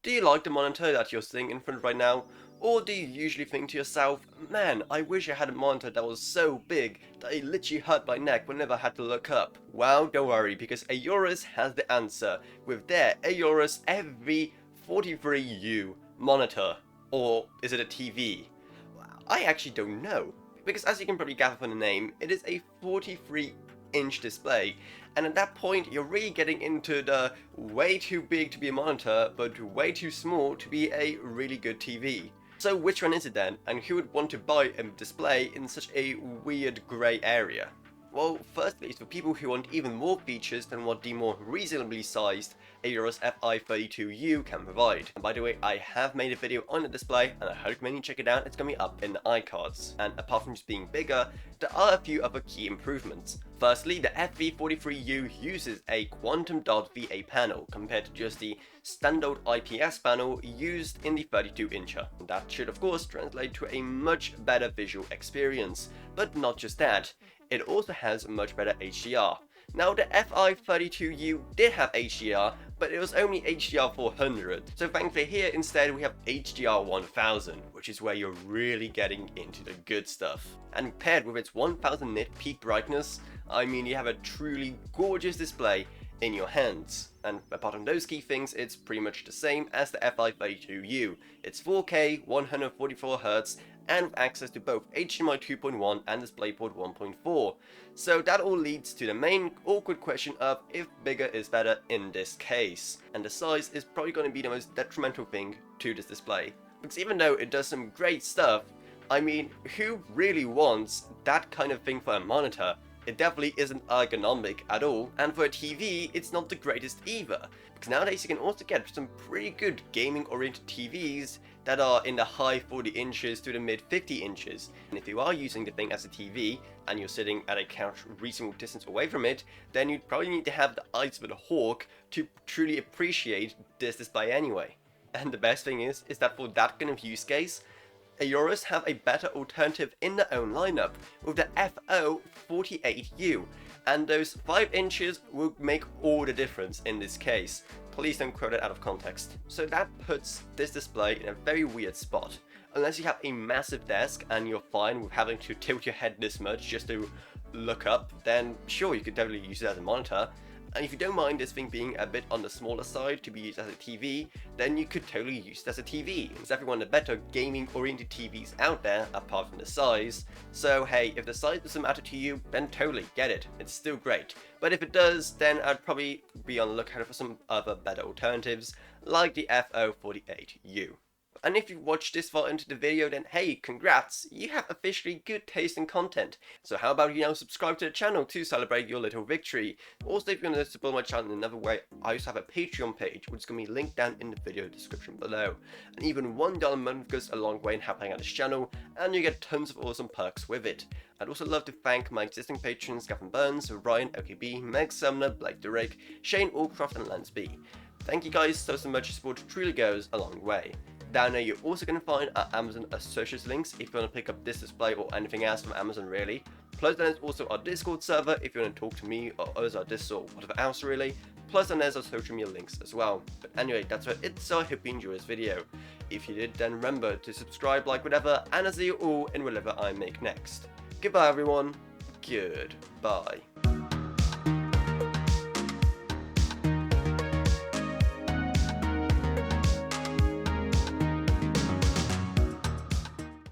Do you like the monitor that you're seeing in front right now? Or do you usually think to yourself, man, I wish I had a monitor that was so big that it literally hurt my neck whenever I had to look up? Well, don't worry, because Aorus has the answer with their Aorus FV43U monitor. Or is it a TV? I actually don't know, because as you can probably gather from the name, it is a 43-inch display, and at that point you're really getting into the way too big to be a monitor, but way too small to be a really good TV. So which one is it then, and who would want to buy a display in such a weird grey area? Well, firstly, it's for people who want even more features than what the more reasonably sized Aorus FI32U can provide. And by the way, I have made a video on the display, and I highly recommend you check it out. It's going to be up in the iCards. And apart from just being bigger, there are a few other key improvements. Firstly, the FV43U uses a quantum dot VA panel compared to just the standard IPS panel used in the 32-incher. That should of course translate to a much better visual experience. But not just that, it also has much better HDR. Now the FI32U did have HDR, but it was only HDR 400, so thankfully here instead we have HDR 1000, which is where you're really getting into the good stuff. And paired with its 1000 nit peak brightness, I mean you have a truly gorgeous display in your hands. And apart from those key things, it's pretty much the same as the FI32U. It's 4K, 144Hz, and with access to both HDMI 2.1 and DisplayPort 1.4. So that all leads to the main awkward question of if bigger is better in this case. And the size is probably going to be the most detrimental thing to this display. Because even though it does some great stuff, I mean, who really wants that kind of thing for a monitor? It definitely isn't ergonomic at all, and for a TV, it's not the greatest either. Because nowadays you can also get some pretty good gaming-oriented TVs that are in the high 40 inches to the mid 50 inches. And if you are using the thing as a TV, and you're sitting at a couch reasonable distance away from it, then you'd probably need to have the eyes of a hawk to truly appreciate this display anyway. And the best thing is that for that kind of use case, Aorus have a better alternative in their own lineup with the FO48U, and those 5 inches will make all the difference in this case. Please don't quote it out of context. So that puts this display in a very weird spot. Unless you have a massive desk and you're fine with having to tilt your head this much just to look up, then sure, you could definitely use it as a monitor. And if you don't mind this thing being a bit on the smaller side to be used as a TV, then you could totally use it as a TV. There's everyone the better gaming oriented TVs out there apart from the size. So hey, if the size doesn't matter to you, then totally get it. It's still great. But if it does, then I'd probably be on the lookout for some other better alternatives like the FO48U. And if you've watched this far into the video, then hey, congrats, you have officially good taste in content. So how about you now subscribe to the channel to celebrate your little victory. Also, if you're going to support my channel in another way, I also have a Patreon page, which is going to be linked down in the video description below. And even $1 a month goes a long way in helping out this channel, and you get tons of awesome perks with it. I'd also love to thank my existing patrons, Gavin Burns, Ryan OKB, Meg Sumner, Blake Derrick, Shane Allcroft, and Lance B. Thank you guys so much, your support truly goes a long way. Down there you're also going to find our Amazon associates links if you want to pick up this display or anything else from Amazon really. Plus then there's also our Discord server if you want to talk to me or others at this or whatever else really. Plus then there's our social media links as well. But anyway, that's what it is, so I hope you enjoyed this video. If you did, then remember to subscribe, like, whatever, and I'll see you all in whatever I make next. Goodbye everyone, goodbye.